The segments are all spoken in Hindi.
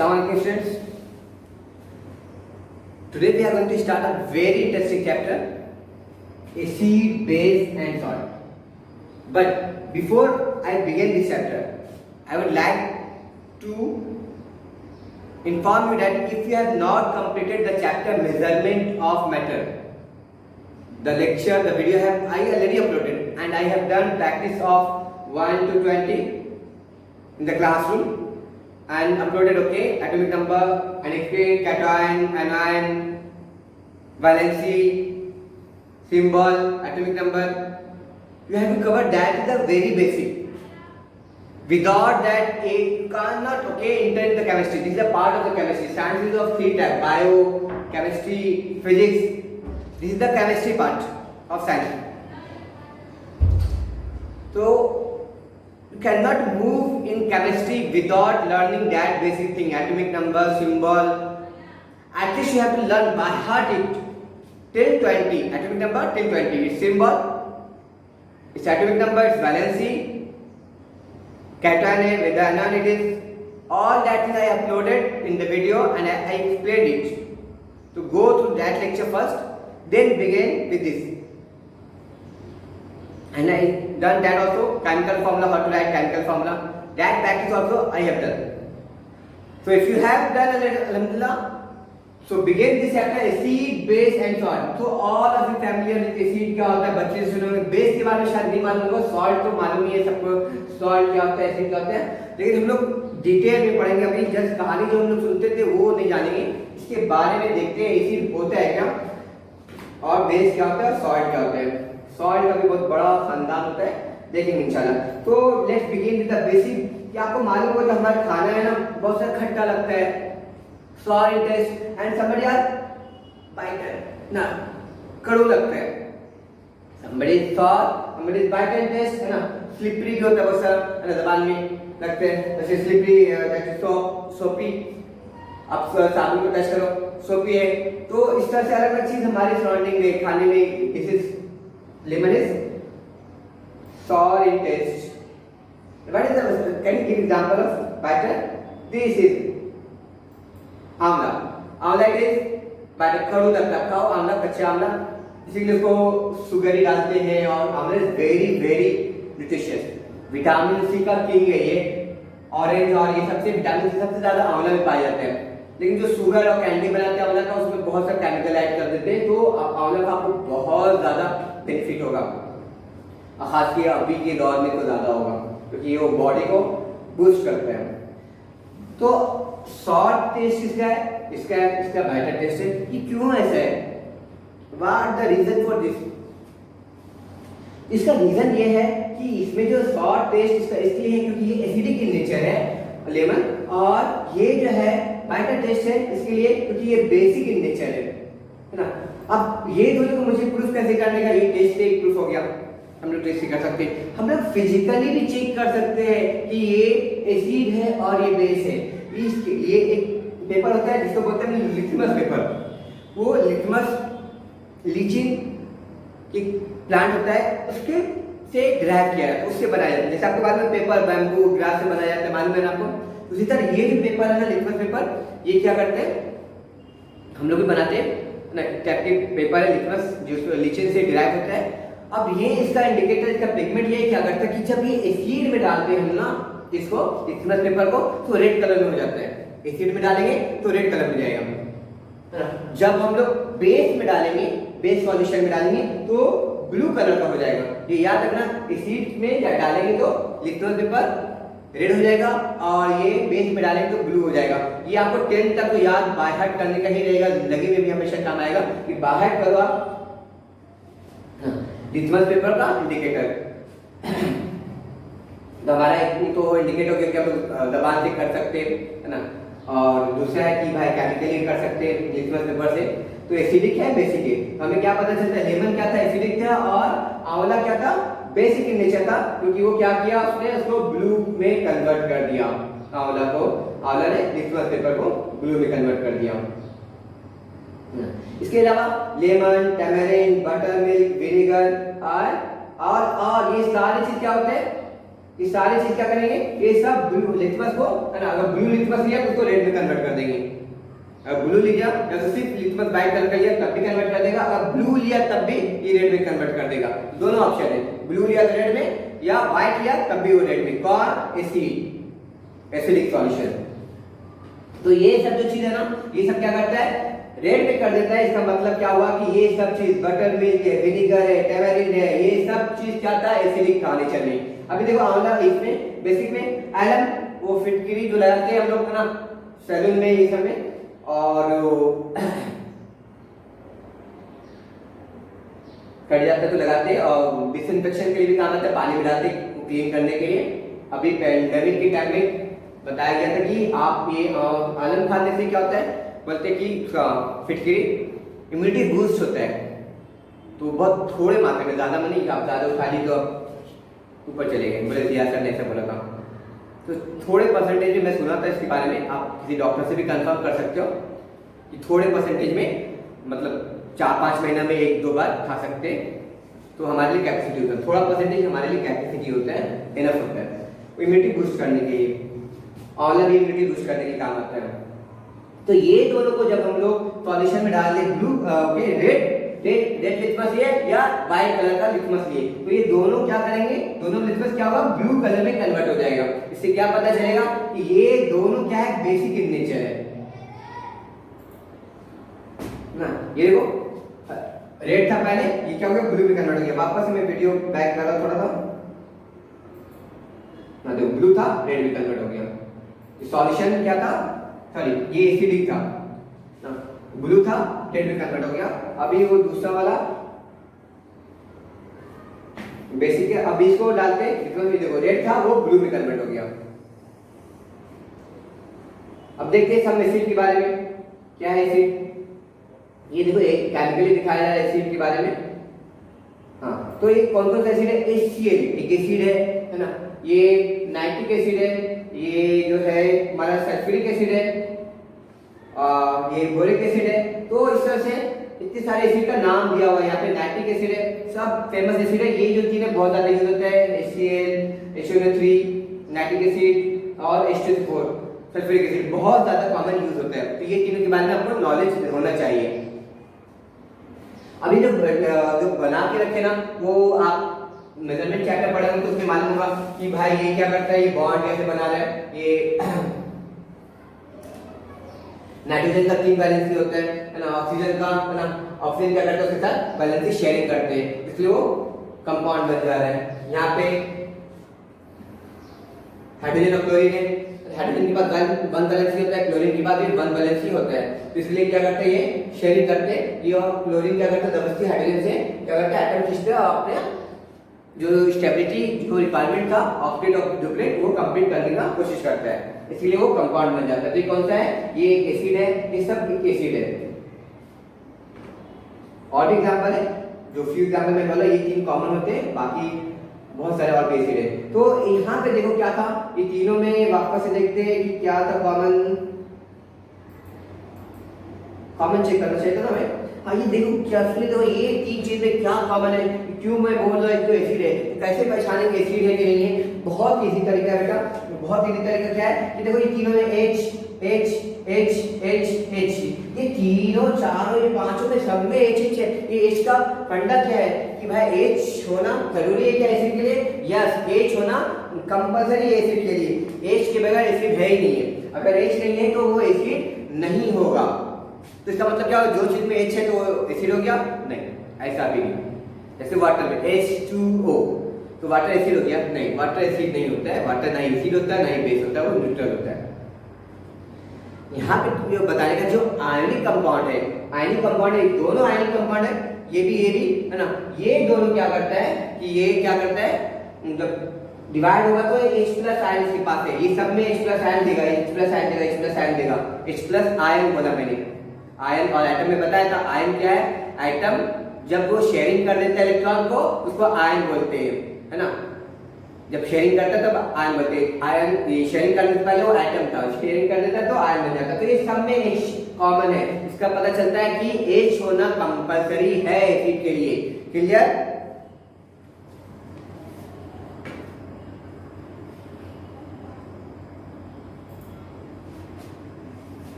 Assalamu alaikum students. Today we are going to start a very interesting chapter, acid, base and salt. But before I begin this chapter, I would like to inform you that if you have not completed the chapter measurement of matter, the lecture, the video I already uploaded, and I have done practice of 1 to 20 in the classroom and uploaded, okay, atomic number, NXP, cation, anion, valency, symbol, atomic number. You have to cover that, is the very basic. Without that, you cannot, okay, enter the chemistry. This is a part of the chemistry. Science is of three types: bio, chemistry, physics. This is the chemistry part of science. So you cannot move in chemistry without learning that basic thing: atomic number, symbol. At least you have to learn by heart it till 20. Atomic number till 20. Its symbol, its atomic number, its valency, cation, whether anion it is. All that thing I uploaded in the video and I explained it. To go through that lecture first, then begin with this. And I done that also, chemical formula, how to write chemical formula. That practice also I have done. So if you have done alhamdulillah, so begin this chapter acid, base and salt. So all of you familiar with acid क्या होता है, बच्चे सुनोगे. बेस के बारे में शायद नहीं मालूम होगा, सॉल्ट तो मालूम ही है सबको, सॉल्ट क्या होता है, एसिड क्या होता है. लेकिन हम लोग डिटेल में पढ़ेंगे. अभी जस्ट कहानी जो हम लोग सुनते थे वो नहीं जानेंगे. इसके बारे में देखते हैं एसिड होता है क्या और बेस क्या होता है, सॉल्ट क्या होता है. सॉल्ट का भी बहुत बड़ा खानदान होता है, देखेंगे इंशाल्लाह. तो let's begin with the basic. कि आपको मालूम हो कि हमारा खाना है ना बहुत सारा खट्टा लगता है, sour in taste, and somebody are bitter, ना कड़ू लगता है. somebody is sour, somebody is bitter in taste, है ना. स्लिपरी भी होता है बहुत सारा, है ना, जबान में लगते हैं. जैसे स्लिपरी, जैसे सोपी. आप साबुन को टेस्ट करो, सोपी है. तो इस तरह से अलग अलग चीज हमारे सराउंडिंग में खाने में. This is lemon is sour in taste. What is the, can you give example of bitter? This is आंवला. आंवला it is bitter, कड़ू लगता है. खाओ आंवला, कच्चा आंवला, इसीलिए उसको शुगर ही डालते हैं. और amla is very very nutritious. Vitamin C का किंग है ये. ऑरेंज और ये सबसे विटामिन सी सबसे ज्यादा आंवला में पाए जाते हैं. लेकिन जो शुगर और कैंडी बनाते हैं आंवला का, उसमें बहुत सारा केमिकल ऐड कर देते हैं. तो आंवला का आपको बहुत ज्यादा बेनिफिट होगा, खासकर अभी के दौर में तो ज्यादा होगा क्योंकि वो बॉडी को बूस्ट करते हैं. तो सॉल्ट टेस्ट इसका है, इसका बाइटर टेस्ट है. ये क्यों ऐसा है? What the reason for this? इसका रीजन ये है कि इसमें जो सॉल्ट टेस्ट इसका इसलिए है क्योंकि ये एसिडिक इन नेचर है लेमन, और ये जो है बाइटर टेस्ट है इसके लिए क्योंकि ये बेसिक इन नेचर है ना. अब ये दोनों को मुझे प्रूफ कैसे करने का? ये टेस्ट से प्रूफ हो गया. हम लोग टेस्ट कर सकते हैं. हम लोग फिजिकली भी चेक कर सकते हैं कि ये एसिड है और ये बेस है. ये एक पेपर होता है जिसको बोलते हैं लिथमस पेपर. वो लिथमस लीचिंग एक प्लांट होता है, उसके से ड्राइव किया है, उससे बनाया जाता है. जैसे आपको मालूम है पेपर बैम्बू ग्रास से बनाया जाता है, मालूम है ना आपको. उसी तरह ये जो पेपर है ना, लिथमस पेपर, ये क्या करते हैं, हम लोग भी बनाते हैं ना. कैप्टिव पेपर है लिथमस, जो लीचिंग से ड्राइव होता है. अब ये इसका इंडिकेटर, इसका पिगमेंट ये क्या करता है कि जब ये एसिड में डालते हैं हम ना इसको, लिथमस पेपर को, तो रेड कलर में हो जाता है. एसिड में डालेंगे तो रेड कलर में जाएगा. जब हम लोग बेस में डालेंगे, बेस सॉल्यूशन में डालेंगे तो ब्लू कलर का हो जाएगा. ये याद रखना, एसिड में डालेंगे तो लिथमस पेपर रेड हो जाएगा और ये बेस में डालेंगे तो ब्लू हो जाएगा. ये आपको 10 तक तो याद बाय हार्ट करने का ही रहेगा, जिंदगी में भी हमेशा काम आएगा कि बाय हार्ट करो आप लिथमस पेपर का इंडिकेटर. तो हमारा एक तो इंडिकेटर हो गया कि हम दबान से कर सकते हैं ना, और दूसरा है कि भाई केमिकली कर सकते हैं लिथमस पेपर से. तो एसिडिक है, बेसिक है. हमें क्या पता चलता है, लेमन क्या था, एसिडिक था, और आंवला क्या था, बेसिक इन नेचर था. क्योंकि वो क्या किया, उसने उसको ब्लू में कन्वर्ट कर दिया. आंवला ने लिथमस पेपर को ब्लू में कन्वर्ट कर दिया. इसके अलावा lemon, tamarind, butter milk, vinegar और ये सारी चीज क्या होते हैं, ये सारी चीज क्या करेंगे, ये सब ब्लू लिटमस को है ना, अगर ब्लू लिटमस लिया तो उसको रेड में कन्वर्ट कर देंगे, अगर ब्लू लिया या तो सिर्फ लिटमस व्हाइट कलर का लिया तब भी कन्वर्ट कर देगा, अगर ब्लू लिया तब भी ये रेड में कन्वर्ट कर देगा। दोनों ऑप्शन है, ब्लू लिया तो रेड में या व्हाइट लिया तब भी वो रेड में। कौन, एसिडिक सॉल्यूशन। तो ये सब जो चीज है ना, ये सब क्या करता है, रेड में कर देता है। इसका मतलब क्या हुआ कि ये सब चीज बटर मिल्क है, विनेगर है, टेमरिंड है, ये सब चीज क्या था, एसिडिक था नेचर में। अभी देखो आंवला इसमें बेसिक में एलम वो फिटकरी जो लगाते हैं हम लोग ना सैलून में, ये सब में, और कट जाता है तो लगाते हैं, और डिसइंफेक्शन के लिए भी काम आता है, पानी में डालते क्लीन करने के लिए। अभी पेंडेमिक के टाइम में बताया गया था कि आप ये आलम खाने से क्या होता है, बोलते हैं कि फिटकरी इम्यूनिटी बूस्ट होता है, तो बहुत थोड़े मात्रा में, ज्यादा में नहीं, आप ज्यादा उठा ली तो ऊपर चले गए, बोले दिया सर ने ऐसा बोला था। तो थोड़े परसेंटेज में मैं सुना था इसके बारे में, आप किसी डॉक्टर से भी कंफर्म कर सकते हो कि थोड़े परसेंटेज में, मतलब 4-5 महीना में 1-2 बार खा सकते हैं, तो हमारे लिए कैपेसिटी होता है, थोड़ा परसेंटेज हमारे लिए कैपेसिटी होता है, इनफ होता है इम्यूनिटी बूस्ट करने के लिए। आंवला भी इम्यूनिटी बूस्ट करने के काम आता है। तो ये दोनों को जब हम लोग सॉल्यूशन में डाल दें, ब्लू रेड लिटमस लिए या व्हाइट कलर का लिटमस लिए, तो ये दोनों क्या करेंगे, दोनों लिटमस क्या होगा, ब्लू कलर में कन्वर्ट हो जाएगा। इससे क्या पता चलेगा कि ये दोनों क्या है, बेसिक इन नेचर है ना। ये देखो रेड था पहले, ये क्या हो गया, ब्लू में कन्वर्ट हो गया। वापस मैं वीडियो बैक कर रहा थोड़ा सा ना, देखो ब्लू था रेड में कन्वर्ट हो गया। सॉल्यूशन क्या था, सॉरी ये एसिडिक था ना, ब्लू था रेड में कन्वर्ट हो गया। अभी वो दूसरा वाला बेसिक है, अभी इसको डालते हैं, देखो रेड था वो ब्लू में कन्वर्ट हो गया। अब देखते हैं सब एसिड के बारे में, क्या है एसिड। ये देखो एक केमिकली दिखाया जा रहा है एसिड के बारे में। हाँ, तो ये कौन कौन सा एसिड है, HCl एक एसिड है ना, ये नाइट्रिक एसिड है, ये जो है हमारा सल्फ्यूरिक एसिड है, ये बोरिक एसिड है। तो इस तरह से इतने सारे एसिड का नाम दिया हुआ है। यहाँ पे नाइट्रिक एसिड है, सब फेमस एसिड है। ये जो तीन बहुत ज्यादा यूज होता है, HCl, HNO3, नाइट्रिक एसिड और H2SO4 सल्फ्यूरिक एसिड, बहुत ज्यादा कॉमन यूज होता है। तो ये तीनों के बारे में आपको नॉलेज होना चाहिए। अभी जो बना के रखे ना, वो आप मेजरमेंट चैप्टर पढ़ेंगे तो उसमें मालूम होगा कि भाई ये क्या करता है, ये बॉन्ड कैसे बना रहा है। ये नाइट्रोजन का 3 वैलेंसी होता है ना, ऑक्सीजन का है ना, ऑक्सीजन क्या करता है उसके साथ वैलेंसी शेयरिंग करते हैं, इसलिए वो कंपाउंड बन जा रहा है। यहाँ पे हाइड्रोजन और क्लोरीन है, हाइड्रोजन के बाद 1 वैलेंसी होता है, क्लोरीन के बाद भी 1 वैलेंसी होता है, तो इसलिए क्या करते हैं ये शेयरिंग करते हैं। ये और क्लोरीन क्या करता है, जबरदस्ती हाइड्रोजन से क्या करता है, एटम खींचते हैं, अपने जो स्टेबिलिटी जो रिक्वायरमेंट था ऑक्टेट ऑफ डुप्लेट वो कंप्लीट करने का कोशिश करता है, इसलिए वो कंपाउंड बन जाता है। तो ये कौन सा है, ये एक एसिड है, ये सब एसिड है। और एग्जांपल है, जो फ्यू एग्जांपल में बोला, ये 3 कॉमन होते हैं, बाकी बहुत सारे और एसिड है। तो यहाँ पे देखो क्या था, ये तीनों में वापस से देखते हैं कि क्या था कॉमन चेक करना चाहिए था ना हमें। हाँ, ये देखो केयरफुली देखो, ये 3 चीज में क्या कॉमन है, क्यों मैं बोल रहा हूँ तो एसिड है, तो कैसे पहचानेंगे एसिड है कि नहीं है। बहुत इजी तरीका है बेटा, बहुत इजी तरीका क्या है कि देखो ये तीनों में H H H H H, ये तीनों चारों ये पांचों में सब में H H है। ये H का फंडा क्या है कि भाई H होना जरूरी है क्या एसिड के लिए, यस H होना कंपलसरी है एसिड के लिए। H के बगैर एसिड है ही नहीं है, अगर H नहीं है तो वो एसिड नहीं होगा। तो इसका मतलब क्या हो, जो चीज में H है तो वो एसिड हो गया, नहीं ऐसा भी नहीं। जैसे वाटर में H2O, तो वाटर एसिड हो गया, नहीं वाटर एसिड नहीं होता है, वाटर ना एसिड होता है ना ही बेस होता है, वो न्यूट्रल होता है। यहाँ पे बताने का जो आयनिक कंपाउंड है, आयनिक कंपाउंड है, दोनों आयनिक कंपाउंड है, ये भी है ना, ये दोनों क्या करता है कि ये क्या करता है, मतलब डिवाइड होगा तो H+ आयन इसके पास है, ये सब में H+ आयन देगा, H+ आयन देगा, H+ आयन देगा। H+ आयन बोला मैंने, आयन और एटम में बताया था। आयन क्या है, एटम जब वो शेयरिंग कर देता है इलेक्ट्रॉन को, उसको आयन बोलते हैं, है ना। जब शेयरिंग करता है तब आयन बोलते हैं। आयन ये शेयरिंग करने से पहले वो एटम था, शेयरिंग कर देता है तो आयन बन जाता है। तो ये सब में H कॉमन है, इसका पता चलता है कि H होना कंपलसरी है एसिड के लिए। क्लियर।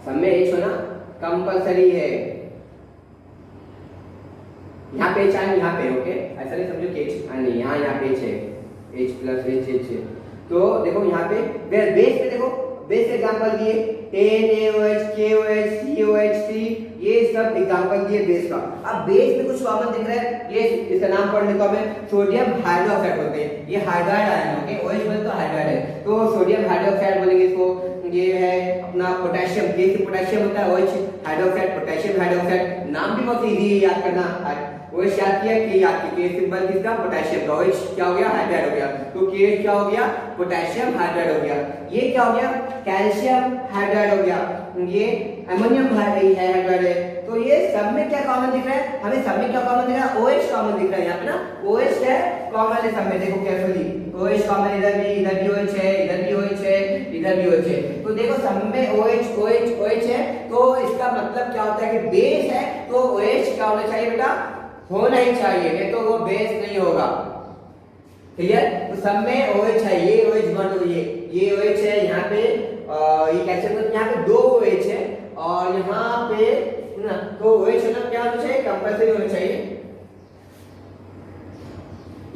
सब में H होना कंपलसरी है। यहाँ पे H आए, यहाँ पे ओके, ऐसा नहीं समझो कि H नहीं, यहाँ पे H है, H प्लस H है। तो देखो यहाँ पे बेस पे देखो, बेस एग्जांपल दिए NaOH, KOH, COH, C, ये सब एग्जांपल दिए बेस का। अब बेस में कुछ कॉमन दिख रहा है, ये इसका नाम पढ़ लेता हूं मैं, सोडियम हाइड्रोक्साइड बोलते हैं। ये हाइड्राइड आयन ओके, OH बोले तो हाइड्राइड है, तो सोडियम हाइड्रोक्साइड बोलेंगे इसको। ये है अपना पोटेशियम, के से पोटेशियम होता है, OH हाइड्रोक्साइड, पोटेशियम हाइड्रोक्साइड। नाम भी बहुत इजी है याद करना, OH याद किया, के याद किया, के सिंबल किसका, पोटेशियम का, OH क्या हो गया, हाइड्राइड हो गया, तो के क्या हो गया, पोटेशियम हाइड्राइड हो गया। ये क्या हो गया, कैल्शियम हाइड्राइड हो गया, ये अमोनियम हाइड्राइड है। तो ये सब में क्या कॉमन दिख रहा है, हमें सब में क्या कॉमन दिख रहा है, OH कॉमन दिख रहा है यहाँ पे ना, OH है कॉमन है सब में, देखो केयरफुली, OH कॉमन, इधर भी OH है, इधर भी OH है, इधर भी OH है। तो देखो सब में OH है, तो इसका मतलब क्या होता है कि बेस है तो OH क्या होना चाहिए बेटा, होना ही चाहिए, नहीं तो वो बेस नहीं होगा। क्लियर? तो सब में OH है, ये OH बॉन्ड हो, ये OH है, यहाँ पे ये कैल्शियम का यहाँ पे 2 OH है और यहाँ पे ना, तो OH होना क्या होना चाहिए, कंपल्सरी होना चाहिए।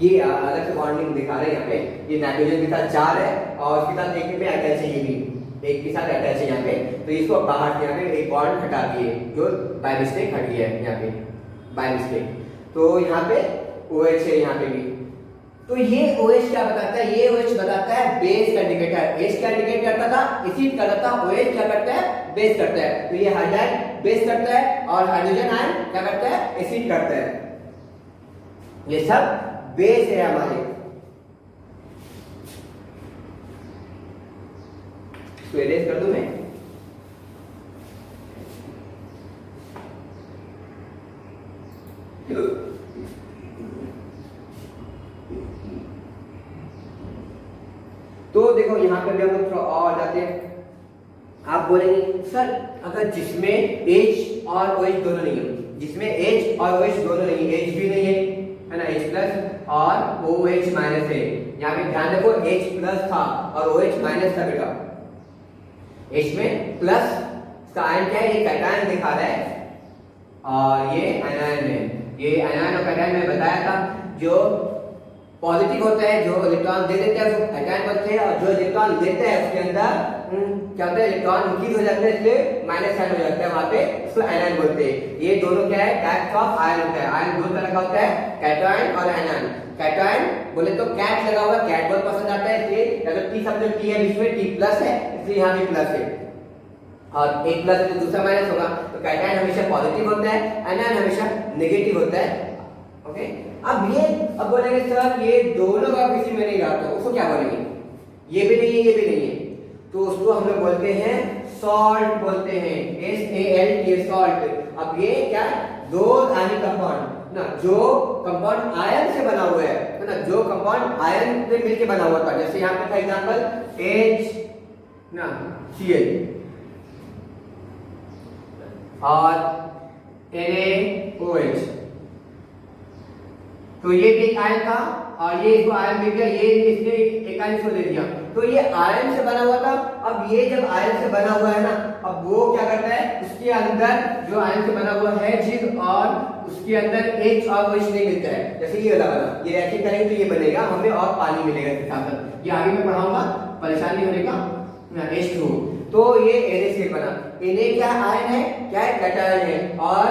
ये अलग से बॉन्डिंग दिखा रहे हैं यहाँ पे, ये नाइट्रोजन के साथ 4 है और उसके साथ एक में अटैच है, ये भी एक के साथ अटैच है यहाँ पे, तो इसको बाहर यहाँ पे एक बॉन्ड हटा दिए जो बाय मिस्टेक हट गया है यहाँ पे, बाय मिस्टेक। तो यहाँ पे OH है यहाँ पे भी, तो ये OH क्या बताता है, ये OH बताता है बेस का इंडिकेटर। H क्या इंडिकेट करता था, एसिड करता था, OH क्या करता है, बेस करता है। तो ये हाइड्राइड बेस करता है और हाइड्रोजन आयन क्या करता है, एसिड करता है। ये सब बेस है हमारे। तो इरेज कर दूं मैं, तो देखो यहाँ पे भी हम लोग थोड़ा और जाते हैं। आप बोलेंगे सर अगर जिसमें H और OH दोनों नहीं है, जिसमें H और OH दोनों नहीं है, H भी नहीं है ना, H प्लस और OH माइनस है। यहाँ पे ध्यान रखो H प्लस था और OH माइनस था बेटा, H में प्लस इसका आयन क्या है, ये कैटायन दिखा रहा है और ये एनायन है। ये एनायन और कैटायन में बताया था, जो पॉजिटिव होता है जो इलेक्ट्रॉन दे देते हैं उसको कैटायन बोलते हैं, और जो इलेक्ट्रॉन लेते हैं उसके अंदर क्या होता है, इलेक्ट्रॉन इंक्रीज हो जाता है, इसलिए माइनस साइन हो जाता है, वहां पे उसको एनायन बोलते हैं। ये दोनों क्या है, टाइप्स ऑफ आयन होता है। आयन दो तरह का होता है, कैटायन और एनायन। कैटायन बोले तो कैट लगा हुआ, कैट बहुत पसंद आता है, इसलिए अगर टी समझो, टी है बीच में, टी प्लस है इसलिए यहाँ भी प्लस है, और एक प्लस है तो दूसरा माइनस होगा। तो कैटायन हमेशा पॉजिटिव होता है, एनायन हमेशा नेगेटिव होता है। ओके, अब बोलेंगे सर ये दोनों का किसी में नहीं रहा, तो उसको क्या बोलेंगे, ये भी नहीं है ये भी नहीं है, तो उसको हम लोग बोलते हैं सॉल्ट बोलते हैं, SALT सॉल्ट। अब ये क्या है, दो आयनिक कंपाउंड ना, जो कंपाउंड आयन से बना हुआ है ना, जो कंपाउंड आयन से मिलके बना हुआ था, जैसे यहाँ पे था एग्जांपल H ना Cl और NaOH, तो ये भी एक आयन था और ये इसको आयन मिल गया, ये इसने एक आयन इसको दे दिया, तो ये आयन से बना हुआ था। अब ये जब आयन से बना हुआ है ना, अब वो क्या करता है, उसके अंदर जो आयन से बना हुआ है चीज, और उसके अंदर H और OH नहीं मिलता है। जैसे ये वाला बना, ये रिएक्शन करेंगे तो ये बनेगा, हमें और पानी मिलेगा इसके साथ, ये आगे मैं पढ़ाऊंगा, परेशानी होने का H2। तो ये NaCl बना, Na क्या आयन है, क्या है, कैटायन है, और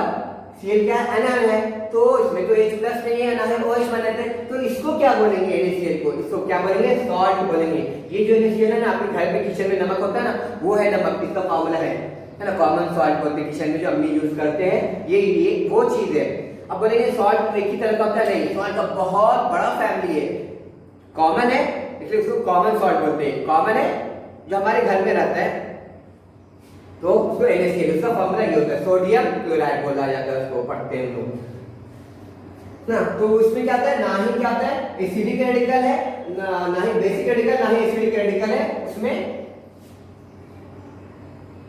Cl क्या एनायन है, तो इसमें तो H प्लस नहीं है, ना है OH बनाते हैं, तो इसको क्या बोलेंगे, NaCl को, इसको क्या बोलेंगे, सॉल्ट बोलेंगे। ये जो NaCl है ना, आपके घर में किचन में नमक होता है ना, वो है नमक, इसका फॉर्मूला है ना, कॉमन सॉल्ट बोलते हैं किचन में, जो अम्मी यूज करते हैं, ये वो चीज है। अब बोलेंगे सॉल्ट एक ही तरह का होता है, नहीं, सॉल्ट का बहुत बड़ा फैमिली है, कॉमन है इसलिए उसको कॉमन सॉल्ट बोलते हैं। कॉमन है जो हमारे घर में रहता है, तो उसको NaCl, उसका फॉर्मूला ये होता है, सोडियम क्लोराइड बोला जाता है, उसको पढ़ते हैं लोग ना। तो उसमें क्या आता है, ना ही क्या आता है, एसिडिक रेडिकल है, ना ही बेसिक रेडिकल, ना ही एसिडिक रेडिकल है उसमें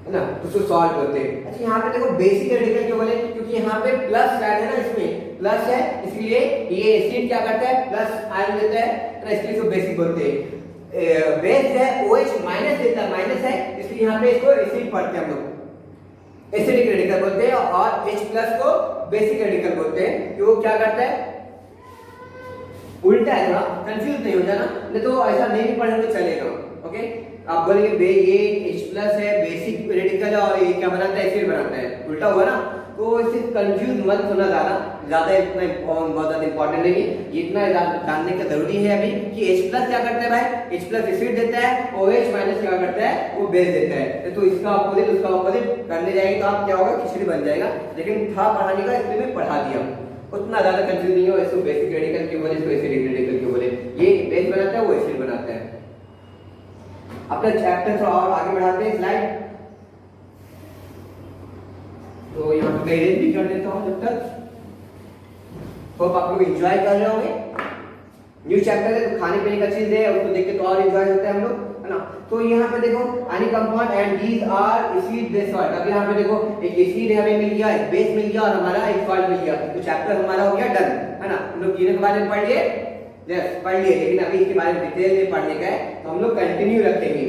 ना, तो उसको सॉल्ट बोलते हैं। अच्छा यहाँ पे देखो बेसिक रेडिकल क्यों बोले, क्योंकि यहाँ पे प्लस साइन है ना, इसमें प्लस है, इसलिए ये एसिड क्या करता है, प्लस आयन देता है ना, इसलिए इसको बेसिक बोलते हैं। बेस है OH माइनस देता है, माइनस है इसलिए यहाँ पे इसको एसिड पढ़ते हैं हम लोग। एसिडिक रेडिकल बोलते हैं, और H प्लस को बेसिक रेडिकल बोलते हैं। कि वो क्या करता है, उल्टा है, थोड़ा कंफ्यूज नहीं हो जाना, नहीं तो ऐसा नहीं भी पढ़े तो चलेगा। ओके, आप बोलेंगे ये H प्लस है, बेसिक रेडिकल है, और ये क्या बनाता है, एसिड बनाता है, उल्टा हुआ ना। तो इससे कंफ्यूज मत होना, ज्यादा इतना बहुत ज्यादा इंपॉर्टेंट नहीं है, इतना जानने का जरूरी है अभी कि H प्लस क्या करता है भाई, H प्लस एसिड देता है, OH माइनस क्या करता है, वो बेस देता है। तो इसका अपोजिट उसका अपोजिट करने जाएंगे तो आप क्या होगा, खिचड़ी बन जाएगा। लेकिन था पढ़ाने का, इसलिए मैं पढ़ा दिया, उतना ज्यादा कंफ्यूज नहीं हो। इसको बेसिक रेडिकल क्यों बोले, इसको एसिडिक रेडिकल क्यों बोले, ये बेस बनाता है, वो एसिड बनाता है। अपना चैप्टर थोड़ा और आगे बढ़ाते हैं, स्लाइड। तो यहाँ पे मैं इरेज भी कर देता हूँ जब तक। होप आप लोग एंजॉय कर रहे होंगे। न्यू चैप्टर है तो खाने पीने का चीज है, उसको देख के तो और एंजॉय होता है हम लोग, है ना। तो यहाँ पे देखो any compound and these are acid base salt. अब यहाँ पे देखो एक एसिड हमें मिल गया, एक बेस मिल गया, और हमारा एक सॉल्ट मिल गया। तो चैप्टर हमारा हो गया डन, है ना। हम लोग तीनों के बारे में पढ़ लिए, यस पढ़ लिए, लेकिन अभी इसके बारे में डिटेल में पढ़ने का है, तो हम लोग कंटिन्यू रखेंगे।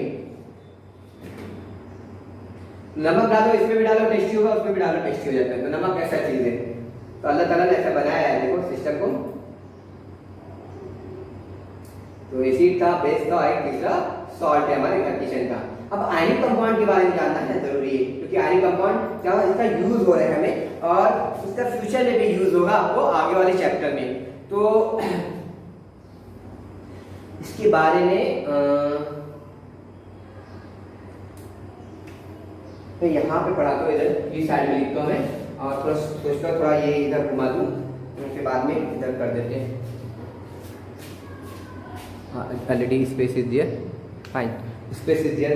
नमक डालो, इसमें भी डालो टेस्टी होगा, उसमें भी डालो टेस्टी हो जाता है। तो नमक ऐसा चीज है, तो अल्लाह ताला ने ऐसा बनाया है, देखो सिस्टम को। तो एसिड था, बेस था, एक तीसरा सॉल्ट है हमारे कंडीशन का। अब आयनिक कंपाउंड के बारे में जानना है जरूरी है, क्योंकि आयनिक कंपाउंड क्या इसका यूज हो रहा है हमें, और उसका फ्यूचर में भी यूज होगा आपको आगे वाले चैप्टर में। तो इसके बारे में मैं यहाँ पे पढ़ाता हूँ, इधर ये साइड में लिखता हूँ मैं, और थोड़ा सोचता थोड़ा ये इधर घुमा दूँ, उसके बाद में इधर कर देते हैं। हाँ, already space is there, fine, space is there,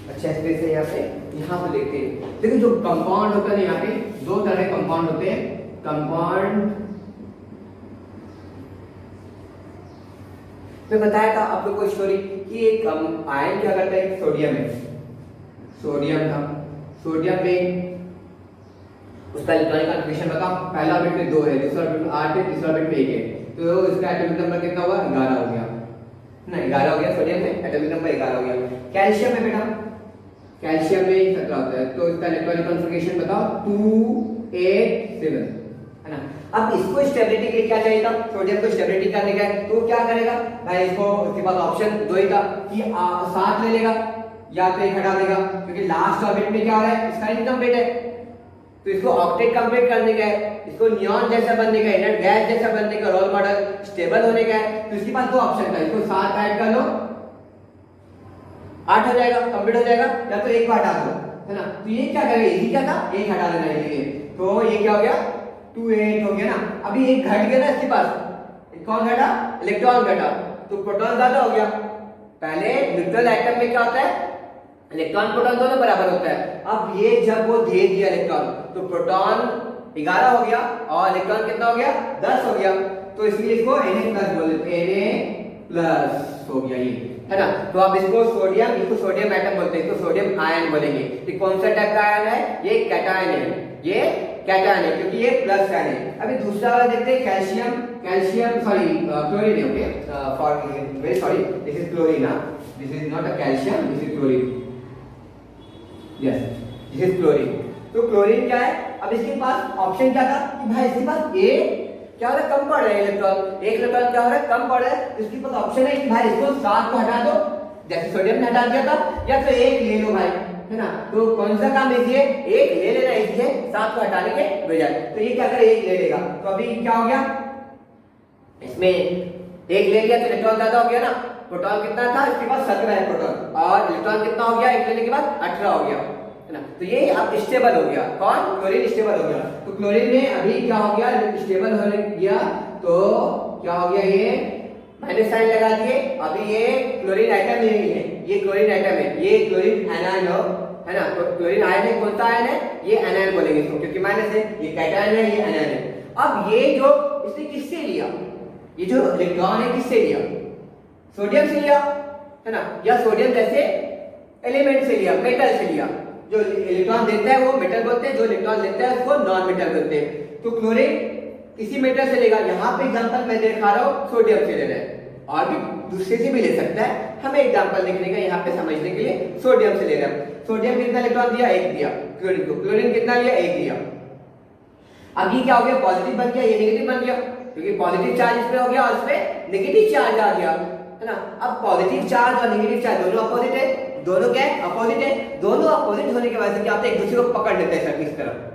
अच्छा स्पेस है यहाँ पे। यहाँ पे देखते हैं, देखिए जो कंपाउंड होता है यहाँ पे दो तरह के कंपाउंड होते हैं। कंपाउंड मैं बताया था आप लोग को स्टोरी कि एक आयन क्या करता है, सोडियम है, सोडियम था, सोडियम में उसका इलेक्ट्रॉनिक कॉन्फ़िगरेशन बताओ। पहला ऑर्बिट में 2 है, दूसरा ऑर्बिट में 8 है, तीसरा ऑर्बिट में 1 है। तो इसका एटॉमिक नंबर कितना हुआ, 11 हो गया ना, 11 हो गया। सोडियम में एटॉमिक नंबर 11 हो गया। कैल्शियम में बेटा, कैल्शियम में 17 होता है, तो इसका इलेक्ट्रॉनिक कॉन्फ़िगरेशन बताओ, 287 है ना। अब इसको स्टेबिलिटी के लिए क्या चाहिए था, सोडियम को स्टेबिलिटी करने का है, तो क्या करेगा भाई, इसको उसके पास ऑप्शन दो ही था कि 7 ले लेगा या तो 1 हटा देगा, क्योंकि लास्ट ऑर्बिट में क्या हो रहा है, इसका इनकम्प्लीट है। तो इसको ऑक्टेट कंप्लीट करने का है, इसको नियॉन जैसा बनने का, इनर्ट गैस जैसा बनने का, रोल मॉडल स्टेबल होने का है। तो इसके पास दो ऑप्शन था, इसको 7 ऐड कर लो, 8 हो जाएगा, कंप्लीट हो जाएगा, या तो 1 को हटा दो, है ना। तो ये क्या करेगा, इजी क्या था, 1 हटा देना है ये, तो ये क्या हो गया, 28 हो गया ना। अभी 1 घट गया ना इसके पास, कौन घटा, इलेक्ट्रॉन घटा, तो प्रोटॉन ज्यादा हो गया। पहले न्यूट्रल एटम में क्या होता है, इलेक्ट्रॉन प्रोटॉन दोनों बराबर होता है। अब ये जब वो दे दिया इलेक्ट्रॉन, तो प्रोटॉन 11 हो गया और इलेक्ट्रॉन कितना हो गया, 10 हो गया। तो इसलिए इसको Na+ बोल देते हैं, Na+ हो गया ये, है ना। तो अब इसको सोडियम एटम बोलते हैं, तो सोडियम आयन बोलेंगे। ये कौन सा टाइप का आयन है, ये कैटायन है, ये कैटायन है, क्योंकि ये प्लस साइन है। अभी दूसरा वाला देखते हैं, कैल्शियम सॉरी क्लोरीन है, okay for very sorry, this is chlorine, this is not a calcium, this is chlorine, yes this is chlorine. तो क्लोरीन क्या है, अब इसके पास ऑप्शन क्या था कि भाई इसके पास ए क्या हो रहा है, कम पड़ रहा है इलेक्ट्रॉन, एक इलेक्ट्रॉन क्या हो रहा है, कम पड़ रहा है। तो इसके पास ऑप्शन है कि भाई इसको 7 को हटा दो, जैसे सोडियम ने हटा दिया था, या तो 1 ले लो भाई, है ना। तो कौन सा काम इजी है, 1 ले लेना इजी है, 7 को हटाने के बजाय। तो ये क्या करे, 1 ले लेगा। तो अभी क्या हो गया, इसमें 1 ले लिया तो इलेक्ट्रॉन ज्यादा हो गया ना। प्रोटॉन कितना था, इसके पास 17 है प्रोटॉन, और इलेक्ट्रॉन कितना हो गया, 1 लेने के बाद 18 हो गया, है ना। तो ये अब स्टेबल हो गया, कौन, क्लोरीन स्टेबल हो गया। तो क्लोरीन में अभी क्या हो गया, स्टेबल होने गया, तो क्या हो गया, ये माइनस साइन लगा दिए। अभी ये क्लोरीन आइटम नहीं है, ये क्लोरीन आइटम है, ये क्लोरीन एनायन हो, है ना। तो क्लोरीन आयन है, कौन सा आयन है, ये एनायन बोलेंगे इसको, क्योंकि माइनस है, ये कैटायन है, ये एनायन है। अब ये जो इसने किससे लिया, ये जो इलेक्ट्रॉन है किससे लिया, सोडियम से लिया, है ना, या सोडियम जैसे एलिमेंट से लिया, मेटल से लिया। जो इलेक्ट्रॉन देता है वो मेटल बोलते हैं, जो इलेक्ट्रॉन लेता है उसको नॉन मेटल बोलते हैं। तो क्लोरीन किसी मेटल से लेगा, यहाँ पे एग्जांपल मैं दिखा रहा हूँ, सोडियम से ले रहा है, और भी दूसरे से भी ले सकता है, हमें एग्जांपल लिखने का यहाँ पे समझने के लिए सोडियम से ले रहा है। सोडियम कितना इलेक्ट्रॉन दिया, 1 दिया। क्लोरीन को। क्लोरीन कितना लिया? 1 लिया। अब ये क्या हो गया? पॉजिटिव बन गया, ये नेगेटिव बन गया, क्योंकि पॉजिटिव चार्ज इस पे हो गया और इस पे नेगेटिव चार्ज आ गया, है ना। अब पॉजिटिव चार्ज और नेगेटिव चार्ज दोनों अपोजिट है, दोनों क्या है? अपोजिट है। दोनों अपोजिट होने की वजह से क्या होता है? एक दूसरे को पकड़ लेते हैं सर,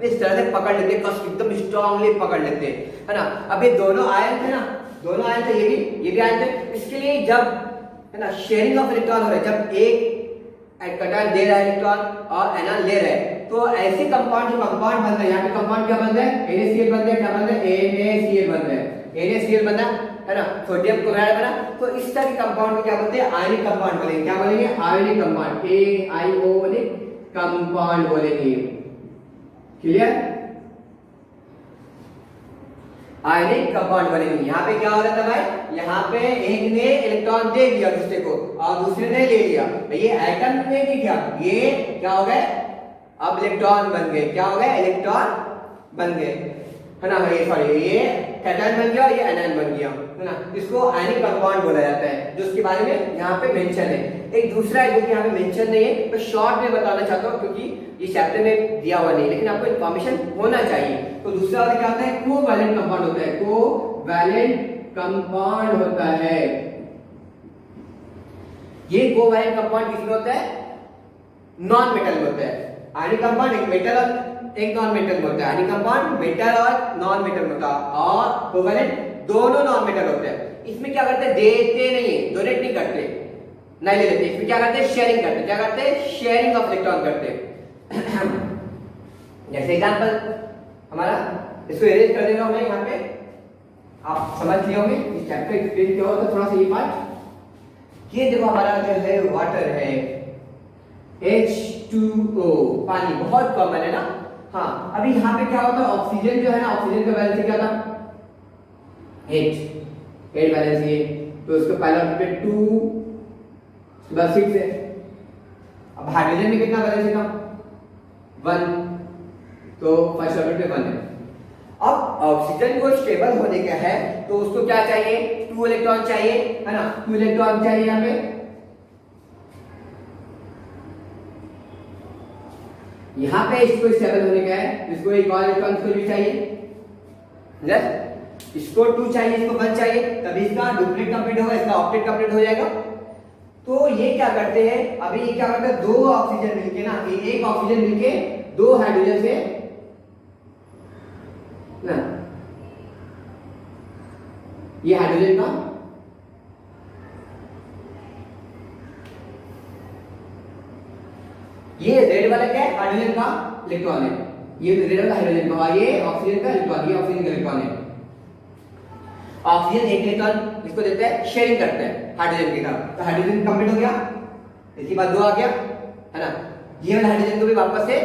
इस तरह से पकड़ लेते हैं, एकदम स्ट्रांगली पकड़ लेते हैं, है ना। अब ये दोनों आयन थे ना, दोनों आयन थे, ये भी आयन थे। इसके लिए जब, है ना, शेयरिंग ऑफ इलेक्ट्रॉन हो रहा है, जब एक कटायन दे रहा है इलेक्ट्रॉन और एनायन ले रहा है, तो ऐसे कंपाउंड जो कंपाउंड बन रहा है, यहाँ पे कंपाउंड क्या बन रहा है? NaCl बन रहा है। क्या बन रहा है? NaCl बन रहा है, NaCl बना, है ना, सोडियम क्लोराइड बना। तो इस तरह के कंपाउंड को क्या बोलते हैं? आयनिक कंपाउंड बोलेंगे। क्या बोलेंगे? आयनिक कंपाउंड, AIOनिक कंपाउंड बोलेंगे। क्लियर? आयनिक कंपाउंड बनेंगे। यहाँ पे क्या हो रहा था भाई? यहाँ पे एक ने इलेक्ट्रॉन दे दिया दूसरे को और दूसरे ने ले लिया, ये एटम ने नहीं किया, ये क्या हो गए? अब इलेक्ट्रॉन बन गए। क्या हो गए? इलेक्ट्रॉन बन गए, है ना। ये सॉरी, ये कैटायन बन गया और ये एनायन बन गया, है ना। इसको आयनिक कंपाउंड बोला जाता है, जो उसके बारे में यहाँ पे मेंशन है। एक दूसरा है जो कि यहाँ पे मेंशन नहीं है, मैं शॉर्ट में बताना चाहता हूँ क्योंकि ये चैप्टर में दिया हुआ नहीं, लेकिन आपको इन्फॉर्मेशन होना चाहिए। तो दूसरा वाला क्या होता है? कोवैलेंट कंपाउंड होता है, कोवैलेंट कंपाउंड होता है। ये कोवैलेंट कंपाउंड किसमें होता है? नॉन मेटल में होता है। आयनिक कंपाउंड एक मेटल और एक नॉन मेटल में होता है। आयनिक कंपाउंड मेटल और नॉन मेटल में होता है, और कोवैलेंट दोनों नॉन मेटल होते हैं। इसमें क्या करते हैं? देते नहीं है, डोनेट नहीं करते, नहीं ले लेते। इसमें क्या करते हैं? शेयरिंग करते हैं। क्या करते हैं? शेयरिंग ऑफ इलेक्ट्रॉन करते हैं। जैसे एग्जांपल हमारा, इसको इरेज कर देगा मैं यहाँ पे, आप समझ लिए होंगे इस चैप्टर एक्सप्लेन किया होगा थोड़ा सा ये पार्ट। ये देखो हमारा जो है वाटर है, H2O, पानी बहुत कॉमन है ना। हाँ, अभी यहाँ पे क्या होता है? ऑक्सीजन जो है ना, ऑक्सीजन का वैलेंस क्या था? 8 वैलेंस ये, तो उसका पहला ऑर्बिट 2 प्लस 6 है। अब हाइड्रोजन में कितना वैलेंस है? 1, तो फर्स्ट ऑर्बिट पे 1 है। अब ऑक्सीजन को स्टेबल होने का है तो उसको क्या चाहिए? 2 इलेक्ट्रॉन चाहिए, है ना। 2 इलेक्ट्रॉन चाहिए यहाँ पे। यहाँ पे इसको स्टेबल होने का है, इसको एक और इलेक्ट्रॉन को भी चाहिए, जस्ट इसको 2 चाहिए, इसको 1 चाहिए, तभी इसका डुप्लीट कंप्लीट होगा, इसका ऑक्टेट कंप्लीट हो जाएगा। तो ये क्या करते हैं? अभी ये क्या करते हैं? 2 ऑक्सीजन मिलके ना, एक ऑक्सीजन मिलके 2 हाइड्रोजन से ना, ये हाइड्रोजन का ये रेड वाला क्या है? हाइड्रोजन का इलेक्ट्रॉन है, ये रेड वाला हाइड्रोजन का, ये ऑक्सीजन का इलेक्ट्रॉन, ये ऑक्सीजन का इलेक्ट्रॉन है। ऑक्सीजन एक इलेक्ट्रॉन इसको देता है, शेयरिंग करता है हाइड्रोजन के साथ, तो हाइड्रोजन कंप्लीट हो गया। इसके बाद 2 आ गया, है ना। ये वाला हाइड्रोजन को भी वापस से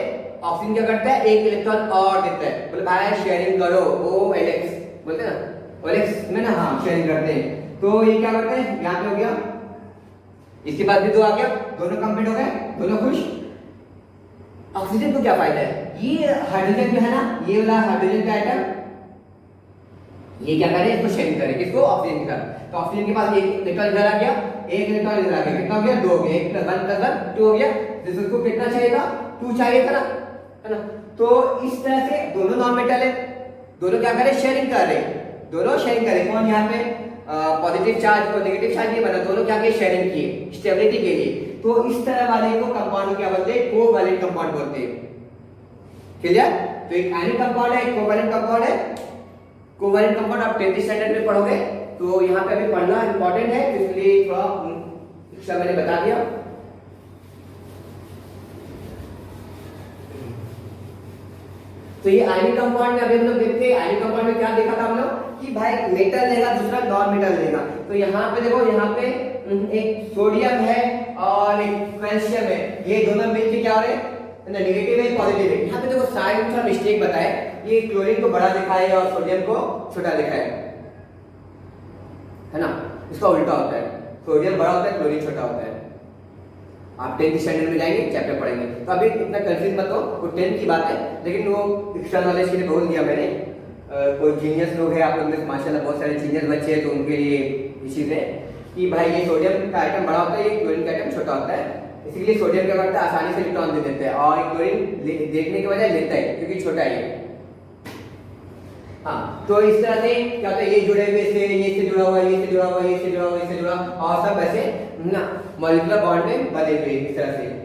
ऑक्सीजन क्या करता है? एक इलेक्ट्रॉन और देता है, बोले भाई शेयरिंग करो, OLX बोलते हैं ना, OLX में ना, हाँ शेयरिंग करते हैं। तो ये क्या करते हैं? यहाँ पे हो गया, इसके बाद भी 2 आ गया, दोनों कंप्लीट हो गए, दोनों खुश। ऑक्सीजन को क्या फायदा है? ये हाइड्रोजन जो है ना, ये वाला हाइड्रोजन का एटम, ये क्या करे? इसको शेयरिंग करे, किसको? ऑक्सीजन के साथ। तो ऑक्सीजन के पास एक इलेक्ट्रॉन इधर आ गया, एक इलेक्ट्रॉन इधर आ गया, कितना हो गया? 2 हो गया, 1 + 1 + 1 2 हो गया। जिसको इसको कितना चाहिए था? 2 चाहिए था ना, है ना। तो इस तरह से दोनों नॉन मेटल है, दोनों क्या करे? शेयरिंग कर रहे, दोनों शेयरिंग करे। कौन यहाँ पे पॉजिटिव चार्ज और नेगेटिव चार्ज नहीं बना, दोनों क्या किए? शेयरिंग किए स्टेबिलिटी के लिए। तो इस तरह वाले को कंपाउंड क्या बोलते हैं? कोवैलेंट कंपाउंड बोलते हैं। क्लियर? तो एक आयनिक कंपाउंड है, एक कोवैलेंट कंपाउंड है। कोवैलेंट कंपाउंड आप 10th स्टैंडर्ड में पढ़ोगे, तो यहाँ पे अभी पढ़ना इंपॉर्टेंट है, इसलिए थोड़ा इसका मैंने बता दिया। तो ये आयनिक कंपाउंड में अभी हम लोग देखते हैं, आयनिक कंपाउंड में क्या देखा था हम लोग कि भाई मेटल लेगा, दूसरा नॉन मेटल लेगा। तो यहाँ पे देखो, यहाँ पे एक सोडियम है और एक कैल्शियम है, ये दोनों मिलके क्या हो रहे हैं? नेगेटिव है, पॉजिटिव है। यहाँ पे देखो साइड में थोड़ा मिस्टेक बताया, ये क्लोरीन को बड़ा लिखा है और सोडियम को छोटा लिखा है ना। इसका उल्टा होता है, सोडियम बड़ा होता है, क्लोरीन छोटा होता है। आप 10th स्टैंडर्ड में जाएंगे, चैप्टर पढ़ेंगे, तो अभी इतना कंफ्यूज मत हो, वो 10th की बात है, लेकिन वो एक्स्ट्रा नॉलेज के लिए बोल दिया मैंने। कोई जीनियस लोग हैं आप लोग में, माशाल्लाह बहुत सारे जीनियस बच्चे हैं, तो उनके लिए ये चीज़ है कि भाई ये सोडियम का आइटम बड़ा होता है, ये क्लोरीन का आइटम छोटा होता है, इसीलिए सोडियम क्या करता है, आसानी से इलेक्ट्रॉन दे देता है, और क्लोरीन देखने के बजाय लेता है क्योंकि छोटा है। हाँ, तो इस तरह से क्या होता है, ये जुड़े हुए से, ये से जुड़ा हुआ, ये से जुड़ा हुआ, ये से जुड़ा हुआ, ये से जुड़ा, और सब ऐसे ना मॉलिक्यूलर बॉन्ड में बने हुए इस तरह से।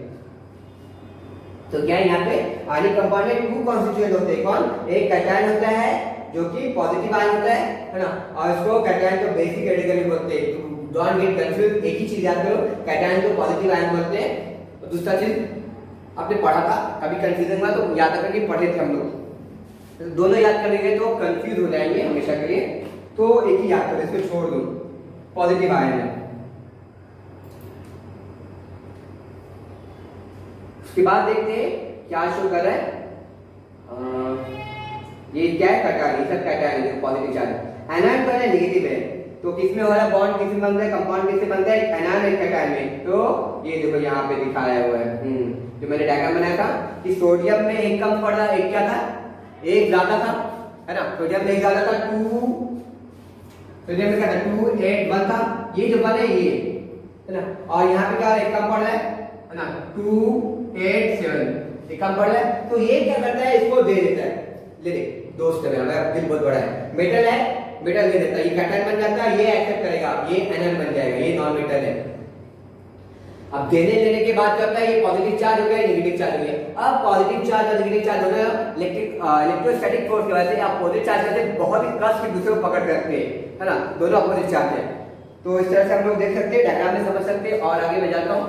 तो क्या है यहाँ पे आयनिक कंपाउंड में टू कॉन्स्टिट्यूएंट होते हैं। कौन? एक कैटायन होता है जो कि पॉजिटिव आयन होता है ना, और इसको कैटायन को बेसिक कैटेगरी बोलते हैं। डोंट गेट कंफ्यूज, एक ही चीज याद करो, कैटायन को पॉजिटिव आयन बोलते हैं। और दूसरा चीज आपने पढ़ा था, कभी कंफ्यूजन हुआ तो याद रखना कि पढ़े थे हम लोग, तो दोनों याद करेंगे तो कंफ्यूज हो जाएंगे हमेशा के लिए, तो एक ही याद करो, इसको छोड़ दो, पॉजिटिव आयन है। उसके बाद देखते हैं क्या शो कर रहा है, ये क्या है, कैटायन, ये सब कैटायन है, पॉजिटिव चार्ज। एनायन पर नेगेटिव है, तो किसमें हो रहा है बॉन्ड, किसमें बन रहा है, कंपाउंड किससे बनता है, एनायन एक कैटायन में। तो ये देखो यहाँ पे दिखाया हुआ है, जो मैंने डायग्राम बनाया था कि सोडियम में एक कम पड़ रहा है, एक क्या था, एक ज्यादा था, है ना, सोडियम में एक ज्यादा था, 2, सोडियम में क्या था, 2, 8, 1 था, ये जो बने ये, है ना, और यहाँ पे क्या एक कम पड़ रहा है ना, 2, 8, 7, एक कम पड़ रहा है, तो ये क्या करता है, इसको दे देता है, ले दे, दोस्त है मेरा, दिल बहुत बड़ा है, मेटल है, मेटल दे देता है, ये कैटायन बन जाता है, ये एक्सेप्ट करेगा, ये एनायन बन जाएगा, ये नॉन मेटल है। अब देने लेने के बाद क्या होता है, ये पॉजिटिव चार्ज हो गया, नेगेटिव चार्ज हो गया। अब पॉजिटिव चार्ज और नेगेटिव चार्ज हो गया, इलेक्ट्रोस्टैटिक फोर्स की वजह से अपोजिट चार्ज से बहुत ही कस के दूसरे को पकड़ के रखते हैं, है ना, दोनों अपोजिट चार्ज है। तो इस तरह से हम लोग देख सकते हैं, डायग्राम में समझ सकते हैं, और आगे मैं जाता हूँ।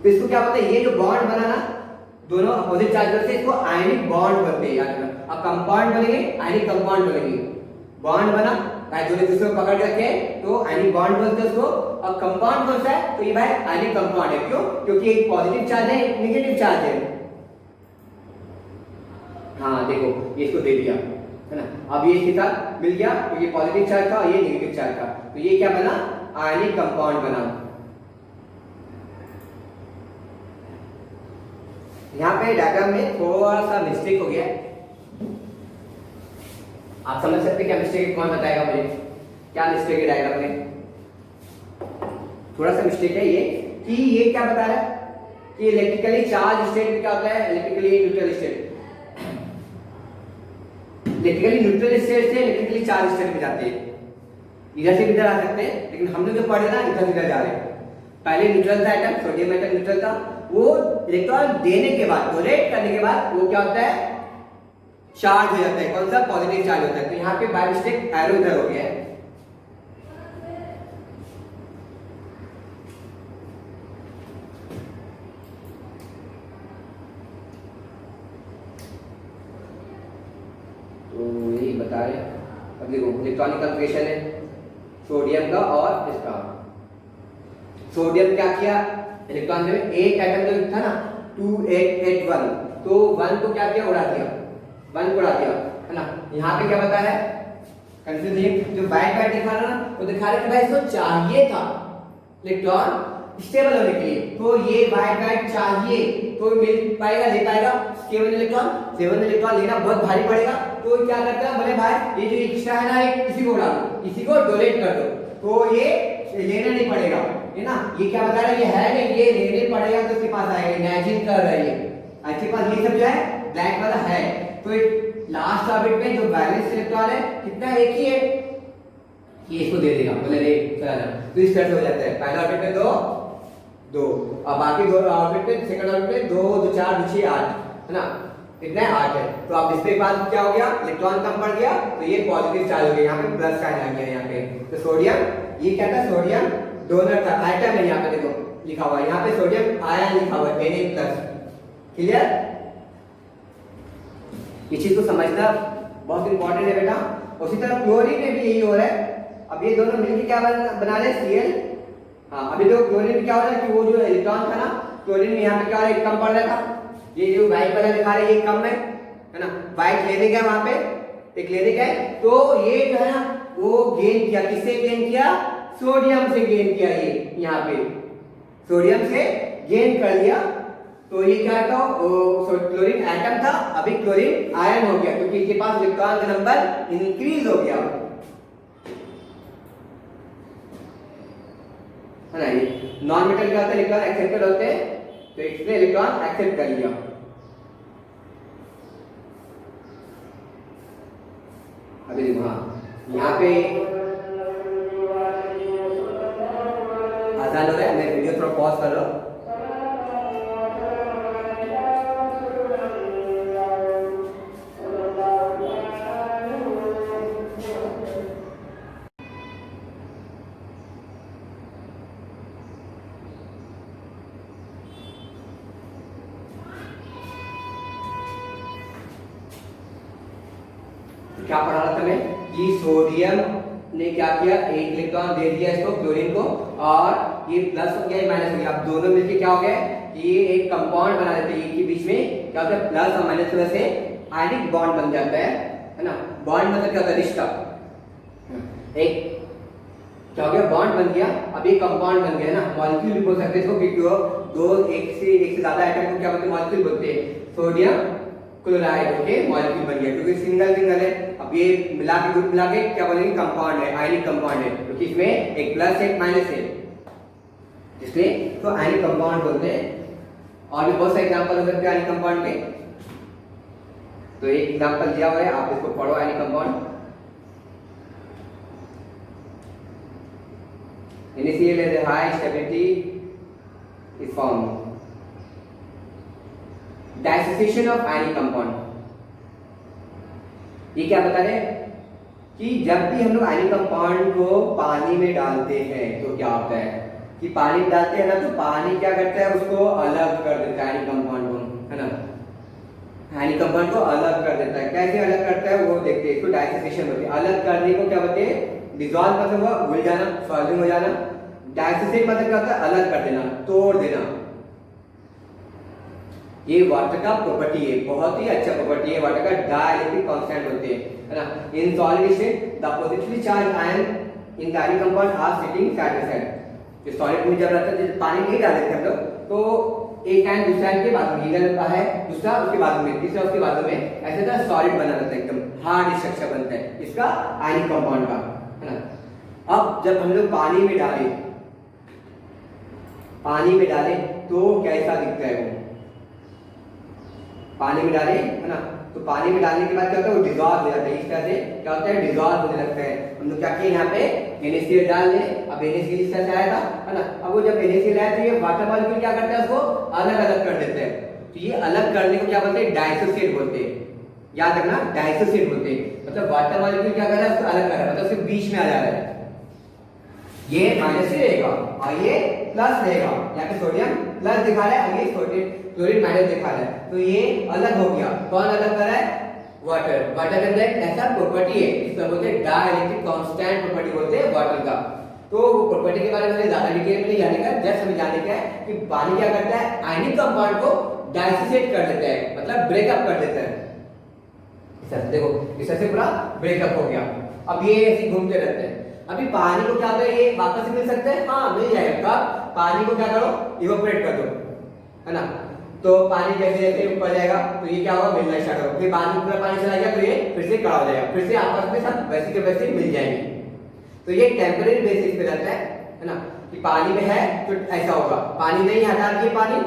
तो इसको क्या बोलते हैं, ये जो बॉन्ड बना ना, दोनों अपोजिट चार्ज से, इसको आयनिक बॉन्ड बोलते हैं, याद रखना। अब कंपाउंड बनेंगे, आयनिक कंपाउंड बनेंगे, बॉन्ड बना भाई, दोनों दूसरे को पकड़ के रखे तो आयनिक बॉन्ड बोलते हैं उसको। अब कंपाउंड कौन सा है, तो ये भाई आयनिक कंपाउंड है, क्यों, क्योंकि एक पॉजिटिव चार्ज है, एक नेगेटिव चार्ज है। हाँ देखो, ये इसको दे दिया, है ना, अब ये इसके साथ मिल गया, तो ये पॉजिटिव चार्ज था, ये नेगेटिव चार्ज था, तो ये क्या बना, आयनिक कंपाउंड बना। यहाँ पे डायग्राम में थोड़ा सा मिस्टेक हो गया है, आप समझ सकते हैं क्या मिस्टेक है, कौन बताएगा मुझे, क्या मिस्टेक है डायग्राम में। थोड़ा सा मिस्टेक है ये, कि ये क्या बता रहा है कि इलेक्ट्रिकली चार्ज स्टेट में क्या होता है, electrically neutral state, electrically neutral state से इलेक्ट्रिकली चार्ज स्टेट में जाते हैं, इधर से इधर आ सकते हैं, लेकिन हम लोग जो पढ़े ना इधर इधर जा रहे हैं। पहले न्यूट्रल था एटम, सोडियम एटम न्यूट्रल था, वो इलेक्ट्रॉन देने के बाद, डोनेट करने के बाद वो क्या होता है, चार्ज हो जाता है, कौन सा, पॉजिटिव चार्ज होता है। तो यहाँ पे बाय मिस्टेक एरो इधर हो गया है, तो यही बता रहे। अब देखो इलेक्ट्रॉनिक कन्फिगरेशन है सोडियम का और इसका। सोडियम क्या किया, इलेक्ट्रॉन में एक एटम जो था ना 2, 8, 8, 1, तो 1 को क्या किया, उड़ा दिया, 1 को उड़ा दिया, है ना। यहाँ पे क्या बता है, कंफ्यूजिंग, जो बैक बैक दिखा रहा ना, वो दिखा रहा कि भाई इसको चाहिए था इलेक्ट्रॉन स्टेबल होने के लिए, तो ये बैक बैक चाहिए तो मिल पाएगा, ले पाएगा 7 इलेक्ट्रॉन, 7 इलेक्ट्रॉन लेना बहुत भारी पड़ेगा, तो क्या करता है, बोले भाई ये जो एक्स्ट्रा है ना, एक किसी को उड़ा दो, किसी को डोनेट कर दो, तो ये लेना नहीं पड़ेगा, है ना। ये क्या बता रहा है, ये है नहीं, ये लेने पड़ेगा तो इसके पास आएगा, इमेजिन कर रहा है ये, इसके पास ये सब जो है ब्लैक वाला है, तो लास्ट ऑर्बिट में जो बैलेंस इलेक्ट्रॉन है कितना, एक ही है, ये इसको दे देगा, बोले ले चला जा, तो इस तरह से हो जाता है। पहला ऑर्बिट में 2, 2, और बाकी दो ऑर्बिट में, सेकंड ऑर्बिट में 2, 2, 4, 2, 6, 8, है ना, कितना है, 8 है। तो अब इसके बाद क्या हो गया, इलेक्ट्रॉन कम पड़ गया, तो ये पॉजिटिव चार्ज हो गया, यहाँ पे प्लस साइन आ गया यहाँ पे। तो सोडियम, ये क्या था, सोडियम डोनर था, एटम है, यहाँ पे देखो लिखा हुआ है, यहाँ पे सोडियम आयन लिखा हुआ है, Na+, क्लियर। इस चीज को समझना बहुत इंपॉर्टेंट है बेटा। उसी तरह क्लोरीन में भी यही हो रहा है, अब ये दोनों मिलकर क्या बना रहे हैं, Cl। हाँ, अभी तो क्लोरीन में क्या हो रहा है कि वो जो इलेक्ट्रॉन था ना, क्लोरीन में यहाँ पे क्या हो रहा है, एक कम पड़ रहा था, ये जो वाइट वाला दिखा रहा है ये कम है ना, वाइट लेने गया वहां पे, एक लेने गए, तो ये जो है ना वो गेन किया, किससे गेन किया, सोडियम से गेन किया, ये यहाँ पे सोडियम से गेन कर लिया, तो ये क्या था, क्लोरीन एटम था, अभी क्लोरीन आयन हो गया, क्योंकि इसके पास इलेक्ट्रॉन का नंबर इंक्रीज हो गया, है ना। ये नॉन मेटल क्या होता है, इलेक्ट्रॉन एक्सेप्टेड होते हैं, तो इसने इलेक्ट्रॉन एक्सेप्ट कर लिया। अभी देखो, हाँ यहाँ पे आसान हो रहा है, मैं वीडियो थोड़ा पॉज कर रहा हूँ। क्या पढ़ा रहा था मैं कि सोडियम ने क्या किया, एक इलेक्ट्रॉन दे दिया इसको क्लोरीन को, और ये प्लस हो गया, ये माइनस हो गया। अब दोनों मिलके क्या हो गया कि ये एक कंपाउंड बना देते हैं, इनके बीच में क्या होता है, प्लस और माइनस की वजह से आयनिक बॉन्ड बन जाता है ना। बॉन्ड मतलब क्या होता है, रिश्ता। एक क्या हो गया, बॉन्ड बन गया, अब ये कंपाउंड बन गया ना, मॉलिक्यूल भी बोल सकते हैं इसको, क्योंकि वो दो एक से ज्यादा आइटम को क्या बोलते हैं, मॉलिक्यूल बोलते हैं। सोडियम क्लोराइड के मॉलिक्यूल बन गया, क्योंकि सिंगल सिंगल है। अब ये मिला के ग्रुप मिला के क्या बोलेंगे, कंपाउंड है, आयनिक कंपाउंड है, क्योंकि इसमें एक प्लस एक माइनस है, इसलिए तो आयनिक कंपाउंड बोलते हैं। और भी बहुत सारे एग्जांपल हो सकते हैं आयनिक कंपाउंड के, तो एक एग्जांपल दिया हुआ है, आप इसको पढ़ो। Ionic compound NaCl has a high stability is formed. Dissociation of ionic compound, ये क्या बता रहे कि जब भी हम लोग आयनिक कंपाउंड को पानी में डालते हैं तो क्या होता है कि पानी में डालते हैं ना, तो पानी क्या करता है, उसको अलग कर देता है आयनिक कंपाउंड को, है ना। आयनिक कंपाउंड को अलग कर देता है। कैसे अलग करता है वो देखते हैं, इसको डाइसेशन बोलते हैं। अलग करने को क्या बोलते हैं, डिसॉल्व मतलब हुआ घुल जाना, सॉल्विंग हो जाना। डाइसेशन मतलब क्या होता है, अलग कर देना, तोड़ देना। ये वाटर का प्रॉपर्टी है, बहुत ही अच्छा प्रॉपर्टी है वाटर का। डाइलेक्ट्रिक कांस्टेंट होते हैं, है ना। In solid state the positively charge ion in the ionic compound are sitting side by side. ये सॉलिड में जब रहता है, पानी नहीं डाल देते हम लोग, तो एक आयन दूसरे आयन के बाजू में, इधर है दूसरा उसके बाजू में, तीसरा उसके बाजू में, ऐसे तरह सॉलिड बना रहता है, एकदम हार्ड स्ट्रक्चर बनता है इसका आयनिक कंपाउंड का, है ना। अब जब हम लोग पानी में डालें तो कैसा दिखता है वो, पानी में डालें, है ना, तो पानी में डालने के बाद क्या होता है, वो डिसॉल्व हो जाता है। इस तरह से क्या होता है, डिसॉल्व होने लगता है। हम लोग क्या किए, यहाँ पे NaCl डाल दें। अब NaCl इस तरह से आएगा, है ना। अब वो जब NaCl आया तो ये वाटर मॉलिक्यूल क्या करता है, उसको अलग अलग कर देते हैं। तो ये अलग करने को क्या बोलते हैं, डाइसोसिएट बोलते हैं। याद रखना, डाइसोसिएट बोलते हैं, मतलब वाटर मॉलिक्यूल क्या कर रहा है, उसको अलग कर रहा है, मतलब उसके बीच में आ जा रहा है। ये माइनस रहेगा और ये प्लस रहेगा। यहाँ पे सोडियम प्लस दिखा रहा है और ये सोडियम क्लोरीन माइनस दिखा रहा है, तो ये अलग हो गया। कौन अलग कर रहा है, वाटर। वाटर के अंदर ऐसा प्रॉपर्टी है, इसको बोलते हैं डाइलेक्ट्रिक कांस्टेंट प्रॉपर्टी बोलते हैं वाटर का। तो वो प्रॉपर्टी के बारे में ज्यादा डिटेल में नहीं जाने का, जस्ट हमें जाने का है कि पानी क्या करता है, आयनिक कंपाउंड को डाइसोसिएट कर देता है, मतलब ब्रेकअप कर देता है। देखो इस तरह से पूरा ब्रेकअप हो गया। अब ये ऐसे घूमते रहते हैं। अभी पानी को क्या होता है, ये वापस मिल सकता है, हाँ मिल जाएगा। पानी को क्या करो, इवेपोरेट कर दो, है ना। तो पानी जैसे जैसे ऊपर जाएगा तो ये क्या होगा, मिलना स्टार्ट होगा। फिर पूरा पानी चला गया तो ये फिर से कड़ा हो जाएगा, फिर से आपस में सब वैसे के वैसे मिल जाएंगे। तो ये टेम्परेरी बेसिस पे रहता है ना, कि पानी में है तो ऐसा होगा, पानी नहीं हटा दिए पानी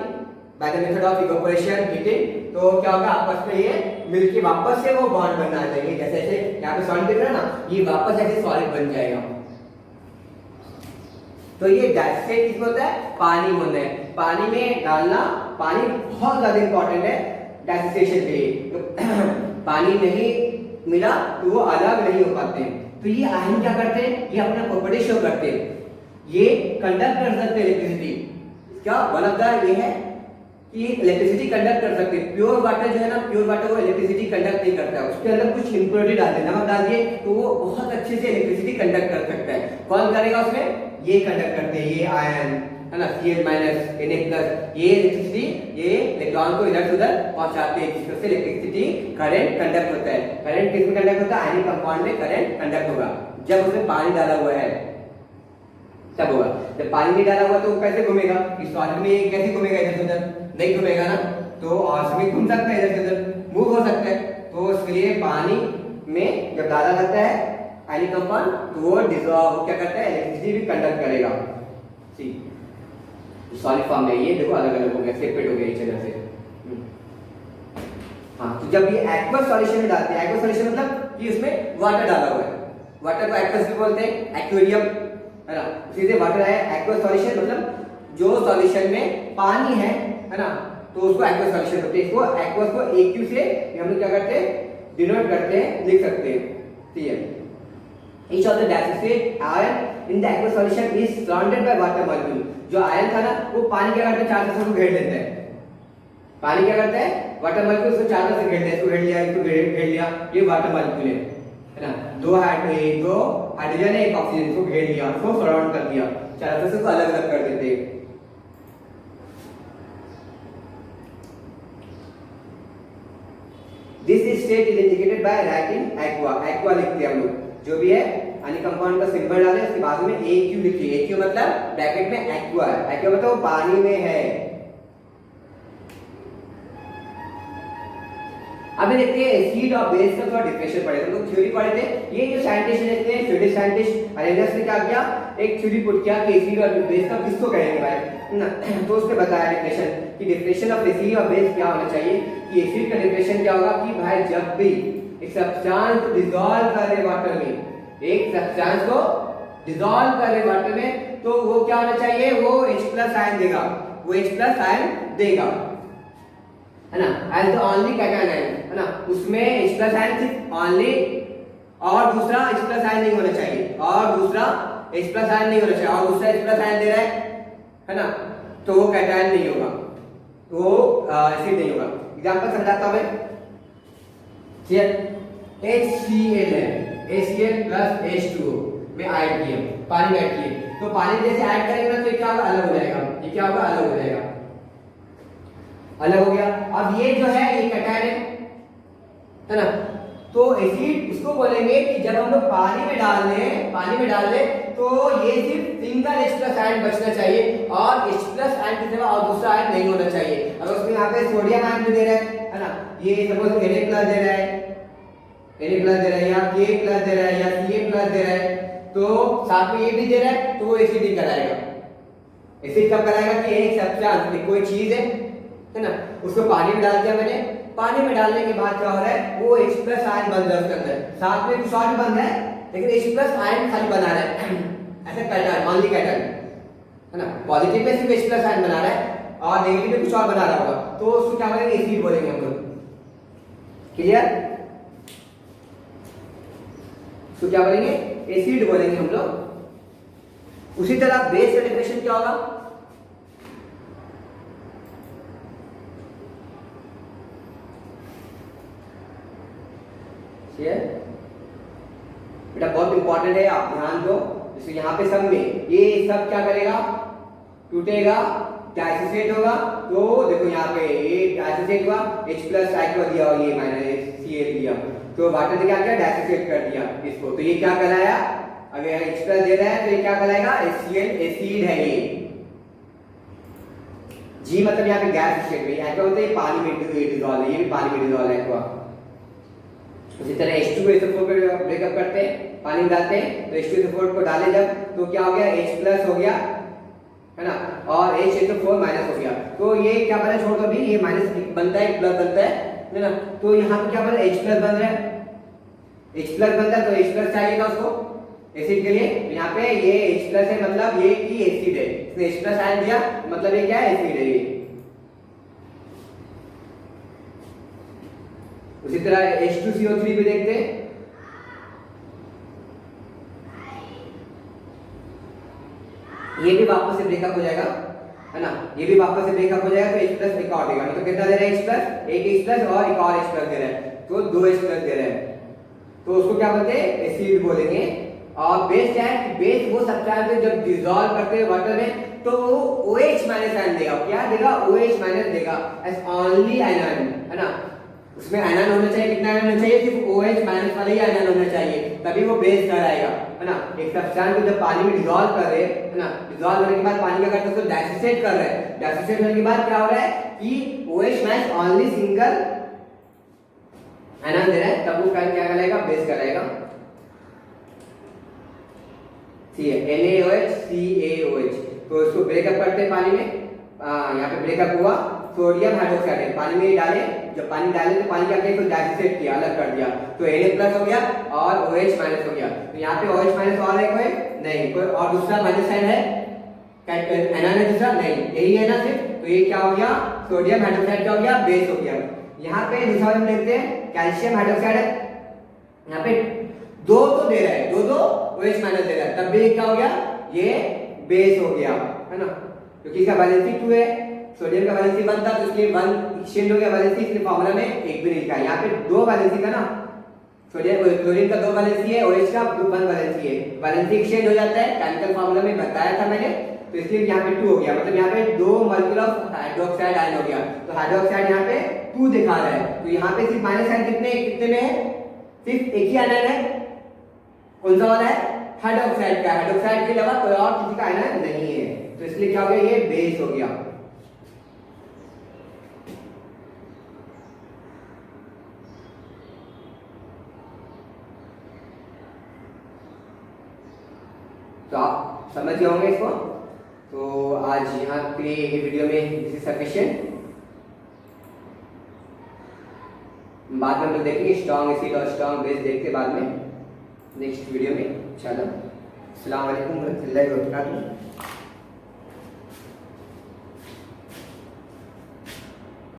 by the method of evaporation heating, तो क्या होगा, आपस में ये मिलके वापस से वो बॉन्ड बनना आ जाएंगे। जैसे जैसे यहाँ पे सॉलिड दिख रहा है ना, ये वापस ऐसे सॉलिड बन जाएगा। तो ये डाइसोसिएट किसमें होता है, पानी में होता है। पानी में डालना, पानी बहुत ज्यादा इंपॉर्टेंट है डाइसोसिएशन के लिए। तो पानी नहीं मिला तो वो अलग नहीं हो पाते हैं। तो ये आयन क्या करते हैं, ये अपना प्रॉपर्टी शो करते हैं। ये कंडक्ट कर सकते हैं इलेक्ट्रिसिटी। क्या वन ऑफ द ये है कि इलेक्ट्रिसिटी कंडक्ट कर सकते हैं। प्योर वाटर जो है ना, प्योर वाटर वो इलेक्ट्रिसिटी कंडक्ट नहीं करता है, उसके अंदर कुछ इम्प्योरिटी डाल दे, नमक डाल दिए तो वो बहुत अच्छे से इलेक्ट्रिसिटी कंडक्ट कर सकता है। कौन करेगा उसमें, ये कंडक्ट करते हैं, ये आयन, है ना, Cl माइनस Na प्लस, ये इलेक्ट्रिसिटी, ये इलेक्ट्रॉन को इधर से उधर पहुंचाते हैं, जिससे इलेक्ट्रिसिटी करंट कंडक्ट होता है। करंट किसमें कंडक्ट होता है, आयनिक कंपाउंड में करंट कंडक्ट होगा जब उसमें पानी डाला हुआ है, तब होगा। जब पानी नहीं डाला हुआ तो कैसे घूमेगा, इस सॉलिड में कैसे घूमेगा, इधर से उधर नहीं घूमेगा ना, तो और भी घूम सकता है, इधर से उधर मूव हो सकता है। तो उसके लिए पानी में जब डाला जाता है आयनिक कंपाउंड, तो वो डिसॉल्व क्या करता है, इलेक्ट्रिसिटी भी कंडक्ट करेगा। ठीक, सॉलिड फॉर्म में ये देखो अलग अलग हो गया, सेपरेट हो गया इस तरह से। हाँ, तो जब ये एक्वस सॉल्यूशन में डालते हैं, एक्वस सॉल्यूशन मतलब कि उसमें वाटर डाला हुआ है, वाटर को एक्वस भी बोलते हैं, एक्वेरियम, है ना। सीधे वाटर है, एक्वस सॉल्यूशन मतलब जो सॉल्यूशन में पानी है ना, तो उसको एक्वस सॉल्यूशन बोलते हैं। इसको एक्वस को AQ से हम लोग क्या करते हैं, डिनोट करते हैं, लिख सकते हैं, ठीक है। Each of the diacetyl ion in the aqueous solution is surrounded by water molecule। जो आयन था ना वो पानी क्या करता है, चारों तरफ से घेर लेता है। पानी क्या करता है, वाटर मॉलिक्यूल उसको चारों तरफ से घेर लेता है, इसको घेर लिया, इसको घेर लिया, ये वाटर मॉलिक्यूल है ना। दो हाइड्रोजन है, एक ऑक्सीजन, इसको घेर लिया, इसको सराउंड कर दिया, चारों तरफ से इसको अलग अलग कर देते हैं। This state is indicated by writing aqua। aqua लिखते हैं हम लोग, जो भी है यानी कंपाउंड का सिंबल डालें, उसके बाद में AQ लिखिए। AQ मतलब ब्रैकेट में aqua है, aqua मतलब वो पानी में है। अभी देखते हैं एसिड और बेस का थोड़ा डिफरेंशिएट पढ़े थे, हम लोग थ्योरी पढ़े थे। ये जो साइंटिस्ट देखते हैं, स्वीडिश साइंटिस्ट अरेनियस ने क्या किया, एक थ्योरी पुट किया कि एसिड और बेस का किसको कहेंगे भाई ना, तो उसने बताया डिफिनेशन कि डिफिनेशन ऑफ एसिड और बेस क्या होना चाहिए, कि एसिड का डिफिनेशन क्या होगा कि भाई जब भी एक सब्सटेंस को डिसॉल्व कर रहे वाटर में, एक सब्सटेंस को डिसॉल्व कर रहे वाटर में, तो वो क्या होना चाहिए, वो H+ आयन देगा, वो H+ आयन देगा, है ना, as the only cation ion, है ना। उसमें H+ आयन सिर्फ ओनली, और दूसरा H+ आयन नहीं होना चाहिए, और दूसरा H+ आयन नहीं होना चाहिए, और दूसरा H+ आयन दे रहा है ना, तो वो कैटायन नहीं होगा, वो एसिड नहीं होगा। एग्जांपल समझाता हूं मैं, HCl है, HCl प्लस H2O में ऐड किया, पानी में ऐड किए, तो पानी जैसे ऐड करेंगे ना तो ये क्या होगा, अलग हो जाएगा, ये क्या होगा, अलग हो जाएगा, अलग हो गया। अब ये जो है ये कैटायन है ना, तो एसिड उसको बोलेंगे कि जब हम लोग पानी में डाल दें तो ये सिर्फ सिंगल H+ आयन बचना चाहिए, और H+ आयन की जगह और दूसरा आयन नहीं होना चाहिए। अगर उसमें यहाँ पे सोडियम आयन भी दे रहा है ना, ये सपोज Na+ दे रहा है, Na+ दे रहा है, या K+ दे रहा है, या Ca+ दे रहा है, तो साथ में ये भी दे रहा है, तो वो एसिड ही कराएगा। एसिड कब कराएगा कि एक सब्सटेंस, कोई चीज है ना, उसको पानी में डाल दिया मैंने, पानी में डालने के बाद क्या हो रहा है, वो H+ आयन बन रहा है उसके अंदर, साथ में कुछ और भी बन रहा है, लेकिन H+ आयन खाली बना रहा है, ऐसा कैटायन, ओनली कैटायन, है ना। पॉजिटिव में सिर्फ H+ आयन बना रहा है और नेगेटिव में कुछ और बना रहा होगा, तो उसको क्या बोलेंगे, एसिड बोलेंगे हम लोग। क्लियर, उसको क्या बोलेंगे, एसिड बोलेंगे हम लोग। उसी तरह बेस का डेफिनेशन क्या होगा, बेटा बहुत इंपॉर्टेंट है, आप ध्यान दो। जैसे यहाँ पे सब में ये सब क्या करेगा, टूटेगा, डाइसोसिएट होगा, तो देखो यहाँ पे ये डाइसोसिएट हुआ, H+ आयन दिया और ये -Cl दिया, तो वाटर ने क्या किया, डाइसोसिएट कर दिया इसको, तो ये क्या कहलाया, अगर H+ दे रहा है तो ये क्या कहलाएगा, HCl, एसिड है ये। G मतलब यहाँ पे गैस स्टेट में, एक्वा होता है पानी में डिसॉल्व है, ये भी पानी में डिसॉल्व है एक्वा। उसी तरह H2SO4 को ब्रेकअप करते हैं, पानी में डालते हैं, तो H2SO4 को डाले जब, तो क्या हो गया, H+ हो गया, है ना, और HSO4 माइनस हो गया, तो ये क्या बना, छोड़ दो अभी, ये माइनस बनता है, प्लस बनता है ना, तो यहाँ पे क्या बन रहा है, H+ बन रहा है, H+ बन रहा है, तो H+ चाहिएगा उसको एसिड के लिए, यहाँ पे ये H+ है मतलब ये की एसिड है, इसने H+ आयन दिया, मतलब ये क्या है, एसिड है ये। उसी तरह H2CO3 भी देखते हैं, ये भी वापस से ब्रेकअप हो जाएगा, है ना, ये भी वापस से ब्रेकअप हो जाएगा, तो H+ एक और देगा, मतलब कितना दे रहा है H+, एक H+ और एक और H+ दे रहा है, तो 2 H+ दे रहा है, तो उसको क्या बोलते हैं, एसिड बोलेंगे। और बेस क्या है, बेस वो सब्सटेंस है जब डिसॉल्व करते हैं वाटर में, तो वो OH- आयन देगा, क्या देगा, OH- देगा, एज ओनली आयन, है ना, उसमें आयन होना चाहिए, कितना आयन होना चाहिए, सिर्फ OH- वाला ही आयन होना चाहिए, तभी वो बेस कहलाएगा, है ना। एक सब्सटेंस को जब पानी में डिसॉल्व कर रहे हैं, है ना, डिसॉल्व होने के बाद पानी क्या करता है, उसको डाइसोसिएट कर रहे हैं, डाइसोसिएट होने के बाद क्या हो रहा है कि OH- ओनली सिंगल आयन दे रहा है, तब वो क्या कहलाएगा, बेस कहलाएगा। ठीक है, NaOH CaOH, तो इसको ब्रेकअप करते हैं पानी में, यहाँ पे ब्रेकअप हुआ, सोडियम हाइड्रोक्साइड पानी में डाले, जब पानी डाले तो पानी क्या किया, तो डाइजेस्ट किया, अलग कर दिया, तो Na+ हो गया और OH- हो गया। तो यहाँ पे OH- और है कोई नहीं, कोई और दूसरा माइनस साइन है, एनायन है दूसरा नहीं, यही है ना सिर्फ, तो ये क्या हो गया, सोडियम हाइड्रोक्साइड क्या हो गया, बेस हो गया। यहाँ पे दूसरा हम देखते हैं कैल्शियम हाइड्रोक्साइड है, यहाँ पे दो तो दे रहा है, दो OH- दे रहा है, तब भी क्या हो गया, ये बेस हो गया, है ना, क्योंकि इसका वैलेंसी 2 है, सोडियम का वैलेंसी 1 था, तो इसलिए 1 एक्सचेंज हो गया वैलेंसी, इसलिए फार्मूला में एक भी नहीं लिखा है। यहाँ पे 2 वैलेंसी का ना, सोडियम क्लोरीन का 2 वैलेंसी है, OH का 1 वैलेंसी है, वैलेंसी एक्सचेंज हो जाता है, केमिकल फार्मूला में बताया था मैंने, तो इसलिए यहाँ पे 2 हो गया, मतलब यहाँ पे 2 मॉलिक्यूल ऑफ हाइड्रोक्साइड आयन हो गया, तो हाइड्रोक्साइड यहाँ पे 2 दिखा रहा है, तो यहाँ पे सिर्फ माइनस साइन कितने में है, सिर्फ एक ही आयन है, कौन सा वाला है, हाइड्रोक्साइड का, हाइड्रोक्साइड के अलावा कोई और किसी का आयन नहीं है, तो इसलिए क्या हो गया, ये बेस हो गया। तो आप समझ गए होंगे इसको, तो आज यहाँ पे ये वीडियो में दिस इज सफिशिएंट, बाद में हम लोग देखेंगे स्ट्रॉन्ग एसिड और स्ट्रॉन्ग बेस, देखते बाद में नेक्स्ट वीडियो में। चलो, अस्सलाम वालेकुम व रहमतुल्लाहि व बरकातुहू।